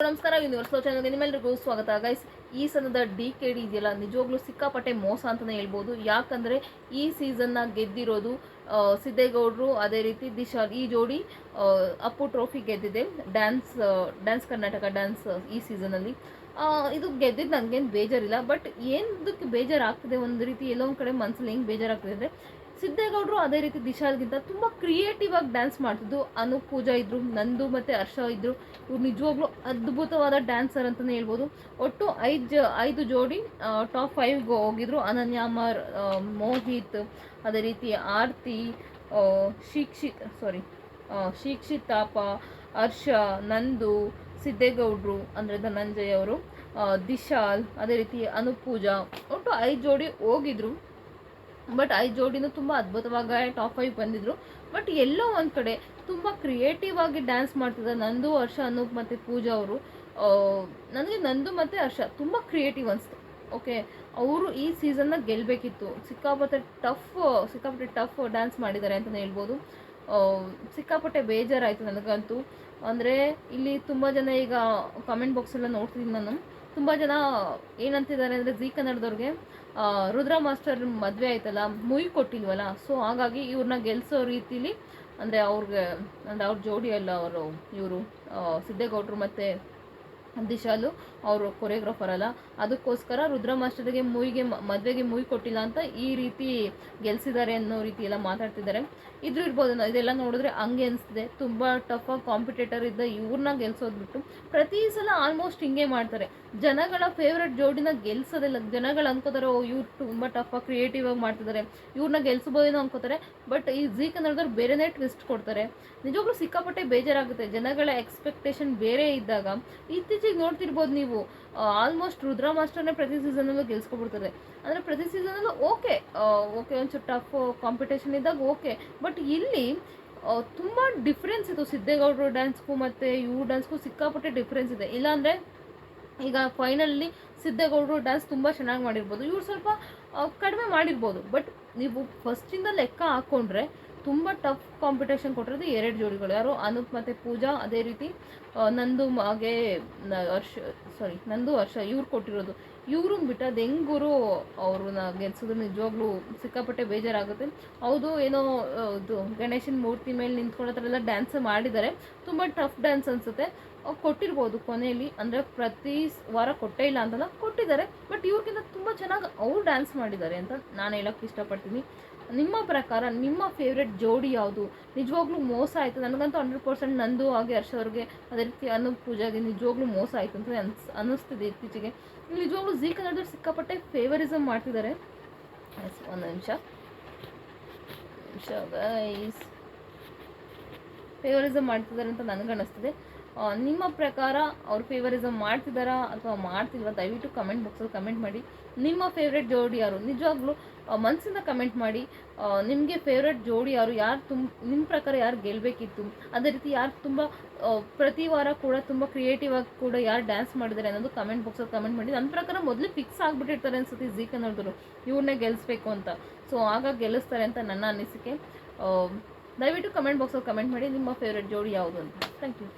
ನಮಸ್ಕಾರ ಯೂನಿವರ್ಸಲ್ ಚಾನಲ್ಗೆ ನಿಮ್ಮೆಲ್ಲರಿಗೂ ಸ್ವಾಗತ ಗೈಸ್. ಈ ಸಲದ DKD ಇದೆಯಲ್ಲ, ನಿಜವಾಗ್ಲೂ ಸಿಕ್ಕಾಪಟ್ಟೆ ಮೋಸ ಅಂತಲೇ ಹೇಳ್ಬೋದು. ಯಾಕಂದರೆ ಈ ಸೀಸನ್ನ ಗೆದ್ದಿರೋದು ಸಿದ್ದೇಗೌಡರು, ಅದೇ ರೀತಿ ದಿಶಾಲ್. ಈ ಜೋಡಿ ಅಪ್ಪು ಟ್ರೋಫಿ ಗೆದ್ದಿದೆ, ಡ್ಯಾನ್ಸ್ ಕರ್ನಾಟಕ ಡ್ಯಾನ್ಸ್ ಈ ಸೀಸನಲ್ಲಿ. ಇದು ಗೆದ್ದಿದ್ದು ನನಗೇನು ಬೇಜಾರಿಲ್ಲ. ಬಟ್ ಏನಕ್ಕೆ ಬೇಜಾರಾಗ್ತಿದೆ, ಒಂದು ರೀತಿ ಎಲ್ಲೋ ಒಂದು ಕಡೆ ಮನಸ್ಸಲ್ಲಿ ಹೆಂಗೆ ಬೇಜಾರಾಗ್ತಿದೆ ಅಂದರೆ, ಸಿದ್ದೇಗೌಡರು ಅದೇ ರೀತಿ ದಿಶಾಲ್ಗಿಂತ ತುಂಬ ಕ್ರಿಯೇಟಿವ್ ಆಗಿ ಡ್ಯಾನ್ಸ್ ಮಾಡ್ತಿದ್ದು. ಅನೂಪ್ ಪೂಜಾ ಇದ್ದರು, ನಂದು ಮತ್ತು ಹರ್ಷ ಇದ್ದರು. ಇವ್ರು ನಿಜವಾಗ್ಲೂ ಅದ್ಭುತವಾದ ಡ್ಯಾನ್ಸರ್ ಅಂತಲೇ ಹೇಳ್ಬೋದು. ಒಟ್ಟು 5 ಜೋಡಿ ಟಾಪ್ 5ಗೆ ಹೋಗಿದ್ರು. ಅನನ್ಯ, ಅಮರ್, ಮೋಹಿತ್, ಅದೇ ರೀತಿ ಆರ್ತಿ, ಶಿಕ್ಷಿತ್ ತಾಪ, ಹರ್ಷ, ನಂದು, ಸಿದ್ದೇಗೌಡರು ಅಂದರೆ ಧನಂಜಯ್ ಅವರು, ದಿಶಾಲ್, ಅದೇ ರೀತಿ ಅನೂಪ್ ಪೂಜಾ, ಒಟ್ಟು 5 ಜೋಡಿ ಹೋಗಿದ್ರು. ಬಟ್ 5 ಜೋಡಿನೂ ತುಂಬ ಅದ್ಭುತವಾಗಿ ಟಾಪ್ 5 ಬಂದಿದ್ರು. ಬಟ್ ಎಲ್ಲೋ ಒಂದು ಕಡೆ ತುಂಬ ಕ್ರಿಯೇಟಿವ್ ಆಗಿ ಡ್ಯಾನ್ಸ್ ಮಾಡ್ತಿದ್ದ ನಂದು, ಹರ್ಷ, ಅನೂಪ್ ಮತ್ತು ಪೂಜಾ ಅವರು. ನನಗೆ ನಂದು ಮತ್ತು ಹರ್ಷ ತುಂಬ ಕ್ರಿಯೇಟಿವ್ ಅನಿಸ್ತು. ಓಕೆ, ಅವರು ಈ ಸೀಸನ್ನ ಗೆಲ್ಲಬೇಕಿತ್ತು. ಸಿಕ್ಕಾಪಟ್ಟೆ ಟಫ್ ಡ್ಯಾನ್ಸ್ ಮಾಡಿದ್ದಾರೆ ಅಂತಲೇ ಹೇಳ್ಬೋದು. ಸಿಕ್ಕಾಪಟ್ಟೆ ಬೇಜಾರಾಯಿತು ನನಗಂತೂ. ಅಂದರೆ ಇಲ್ಲಿ ತುಂಬ ಜನ ಈಗ ಕಾಮೆಂಟ್ ಬಾಕ್ಸೆಲ್ಲ ನೋಡ್ತಿದ್ದೀನಿ ನಾನು. ತುಂಬ ಜನ ಏನಂತಿದ್ದಾರೆ ಅಂದರೆ, ಜೀ ಕನ್ನಡದವ್ರಿಗೆ ರುದ್ರ ಮಾಸ್ಟರ್ ಮದುವೆ ಆಯ್ತಲ್ಲ, ಮುಯಿ ಕೊಟ್ಟಿಲ್ವಲ್ಲ, ಸೊ ಹಾಗಾಗಿ ಇವ್ರನ್ನ ಗೆಲ್ಲಿಸೋ ರೀತಿಲಿ ಅಂದರೆ ಅವ್ರ ಜೋಡಿ ಅಲ್ಲ ಇವರು ಸಿದ್ದೇಗೌಡರು ಮತ್ತು ದಿಶಾಲು ಅವರು ಕೊರಿಯೋಗ್ರಾಫರ್ ಅಲ್ಲ, ಅದಕ್ಕೋಸ್ಕರ ರುದ್ರ ಮಾಸ್ಟರ್ಗೆ ಮದುವೆಗೆ ಮುಯಿ ಕೊಟ್ಟಿಲ್ಲ ಅಂತ ಈ ರೀತಿ ಗೆಲ್ಸಿದ್ದಾರೆ ಅನ್ನೋ ರೀತಿ ಎಲ್ಲ ಮಾತಾಡ್ತಿದ್ದಾರೆ. ಇರ್ಬೋದು. ಇದೆಲ್ಲ ನೋಡಿದ್ರೆ ಹಂಗೆ ಅನಿಸ್ತಿದೆ. ತುಂಬ ಟಫಾಗಿ ಕಾಂಪಿಟೇಟರ್ ಇದ್ದ ಇವ್ರನ್ನ ಗೆಲ್ಸೋದು ಬಿಟ್ಟು ಪ್ರತಿ ಸಲ ಆಲ್ಮೋಸ್ಟ್ ಹಿಂಗೆ ಮಾಡ್ತಾರೆ. ಜನಗಳ ಫೇವ್ರೆಟ್ ಜೋಡಿನ ಗೆಲ್ಸೋದಿಲ್ಲ. ಜನಗಳು ಅನ್ಕೋತಾರೆ, ಇವ್ರು ತುಂಬ ಟಫಾಗಿ ಕ್ರಿಯೇಟಿವ್ ಆಗಿ ಮಾಡ್ತಿದ್ದಾರೆ, ಇವ್ರನ್ನ ಗೆಲ್ಸ್ಬೋದೇನೋ ಅನ್ಕೋತಾರೆ. ಬಟ್ ಈ ಜೀ ಕನ್ನಡದವ್ರು ಬೇರೆನೇ ಟ್ವಿಸ್ಟ್ ಕೊಡ್ತಾರೆ. ನಿಜವಾಗ್ಲೂ ಸಿಕ್ಕಾಪಟ್ಟೆ ಬೇಜಾರಾಗುತ್ತೆ. ಜನಗಳ ಎಕ್ಸ್ಪೆಕ್ಟೇಷನ್ ಬೇರೆ ಇದ್ದಾಗ. ಇತ್ತೀಚೆಗೆ ನೋಡ್ತಿರ್ಬೋದು ನೀವು, ಆಲ್ಮೋಸ್ಟ್ ರುದ್ರ ಮಾಸ್ಟರ್ನೇ ಪ್ರತಿ ಸೀಸನಲ್ಲೂ ಗೆಲ್ಸ್ಕೊಬಿಡ್ತಾರೆ. ಅಂದರೆ ಪ್ರತಿ ಸೀಸನಲ್ಲೂ ಓಕೆ ಒಂಚೂರು ಟಫ್ ಕಾಂಪಿಟೇಷನ್ ಇದ್ದಾಗ ಓಕೆ. ಬಟ್ ಇಲ್ಲಿ ತುಂಬ ಡಿಫ್ರೆನ್ಸ್ ಇತ್ತು. ಸಿದ್ದೇಗೌಡರು ಡ್ಯಾನ್ಸ್ಗೂ ಮತ್ತು ಇವ್ರ ಡ್ಯಾನ್ಸ್ಗೂ ಸಿಕ್ಕಾಪಟ್ಟೆ ಡಿಫ್ರೆನ್ಸ್ ಇದೆ. ಇಲ್ಲಾಂದರೆ ಈಗ ಫೈನಲಲ್ಲಿ ಸಿದ್ದೇಗೌಡರು ಡ್ಯಾನ್ಸ್ ತುಂಬ ಚೆನ್ನಾಗಿ ಮಾಡಿರ್ಬೋದು, ಇವ್ರು ಸ್ವಲ್ಪ ಕಡಿಮೆ ಮಾಡಿರ್ಬೋದು. ಬಟ್ ನೀವು ಫಸ್ಟಿಂದ ಲೆಕ್ಕ ಹಾಕ್ಕೊಂಡ್ರೆ ತುಂಬ ಟಫ್ ಕಾಂಪಿಟೇಷನ್ ಕೊಟ್ಟಿರೋದು 2 ಜೋಡಿಗಳು. ಯಾರು? ಅನೂಪ್ ಮತ್ತು ಪೂಜಾ, ಅದೇ ರೀತಿ ನಂದು ಹರ್ಷ ಇವ್ರು ಕೊಟ್ಟಿರೋದು. ಇವ್ರನ್ನ ಬಿಟ್ಟು ಅದು ಹೆಂಗೂರು ಅವ್ರನ್ನ ಗೆಲ್ಸಿದ್ರು. ನಿಜವಾಗ್ಲೂ ಸಿಕ್ಕಾಪಟ್ಟೆ ಬೇಜಾರಾಗುತ್ತೆ. ಹೌದು, ಏನೋ ಇದು ಗಣೇಶನ ಮೂರ್ತಿ ಮೇಲೆ ನಿಂತ್ಕೊಳ್ಳೋ ಥರ ಎಲ್ಲ ಡ್ಯಾನ್ಸ್ ಮಾಡಿದ್ದಾರೆ. ತುಂಬ ಟಫ್ ಡ್ಯಾನ್ಸ್ ಅನಿಸುತ್ತೆ. ಕೊಟ್ಟಿರ್ಬೋದು ಕೊನೆಯಲ್ಲಿ, ಅಂದರೆ ಪ್ರತಿ ವಾರ ಕೊಟ್ಟೇ ಇಲ್ಲ ಅಂತಲ್ಲ, ಕೊಟ್ಟಿದ್ದಾರೆ. ಬಟ್ ಇವ್ರಿಗಿಂತ ತುಂಬ ಚೆನ್ನಾಗಿ ಅವ್ರು ಡ್ಯಾನ್ಸ್ ಮಾಡಿದ್ದಾರೆ ಅಂತ ನಾನು ಹೇಳೋಕ್ಕೆ ಇಷ್ಟಪಡ್ತೀನಿ. ನಿಮ್ಮ ಪ್ರಕಾರ ನಿಮ್ಮ ಫೇವ್ರೆಟ್ ಜೋಡಿ ಯಾವುದು? ನಿಜವಾಗ್ಲೂ ಮೋಸ ಆಯಿತು ನನಗಂತೂ 100% ನಂದು ಹಾಗೆ ಹರ್ಷ ಅವ್ರಿಗೆ, ಅದೇ ರೀತಿ ಅನೂಪ್ ಪೂಜಾಗೆ ನಿಜವಾಗ್ಲೂ ಮೋಸ ಆಯಿತು ಅಂತ ಅನ್ನಿಸ್ತಿದೆ ಇತ್ತೀಚೆಗೆ. ನಿಜವಾಗ್ಲೂ ಜೀ ಕನ್ನಡದವ್ರು ಸಿಕ್ಕಾಪಟ್ಟೆ ಫೇವರಿಸಮ್ ಮಾಡ್ತಿದ್ದಾರೆ. ಒಂದು ನಿಮಿಷ ಗೈಸ್, ಫೇವರಿಸಮ್ ಮಾಡ್ತಿದ್ದಾರೆ ಅಂತ ನನಗನ್ನಿಸ್ತಿದೆ. ನಿಮ್ಮ ಪ್ರಕಾರ ಅವ್ರು ಫೇವರಿಸಮ್ ಮಾಡ್ತಿದ್ದಾರಾ ಅಥವಾ ಮಾಡ್ತಿಲ್ವಾ? ದಯವಿಟ್ಟು ಕಮೆಂಟ್ ಬಾಕ್ಸಲ್ಲಿ ಕಮೆಂಟ್ ಮಾಡಿ. ನಿಮ್ಮ ಫೇವ್ರೆಟ್ ಜೋಡಿ ಯಾರು? ನಿಜವಾಗ್ಲೂ ಮನಸ್ಸಿಂದ ಕಮೆಂಟ್ ಮಾಡಿ. ನಿಮಗೆ ಫೇವ್ರೆಟ್ ಜೋಡಿ ಯಾರು? ನಿಮ್ಮ ಪ್ರಕಾರ ಯಾರು ಗೆಲ್ಲಬೇಕಿತ್ತು? ಅದೇ ರೀತಿ ಯಾರು ತುಂಬ ಪ್ರತಿ ವಾರ ಕೂಡ ತುಂಬ ಕ್ರಿಯೇಟಿವ್ ಆಗಿ ಕೂಡ ಯಾರು ಡ್ಯಾನ್ಸ್ ಮಾಡಿದ್ದಾರೆ ಅನ್ನೋದು ಕಮೆಂಟ್ ಬಾಕ್ಸಲ್ಲಿ ಕಮೆಂಟ್ ಮಾಡಿ. ನನ್ನ ಪ್ರಕಾರ ಮೊದಲೇ ಫಿಕ್ಸ್ ಆಗಿಬಿಟ್ಟಿರ್ತಾರೆ ಅನ್ಸುತ್ತೆ ಜೀ ಕನ್ನಡದವರು, ಇವ್ರನ್ನೇ ಗೆಲ್ಲಿಸ್ಬೇಕು ಅಂತ. ಸೊ ಆಗ ಗೆಲ್ಲಿಸ್ತಾರೆ ಅಂತ ನನ್ನ ಅನಿಸಿಕೆ. ದಯವಿಟ್ಟು ಕಮೆಂಟ್ ಬಾಕ್ಸಲ್ಲಿ ಕಮೆಂಟ್ ಮಾಡಿ ನಿಮ್ಮ ಫೇವ್ರೆಟ್ ಜೋಡಿ ಯಾವುದು ಅಂತ. Thank you.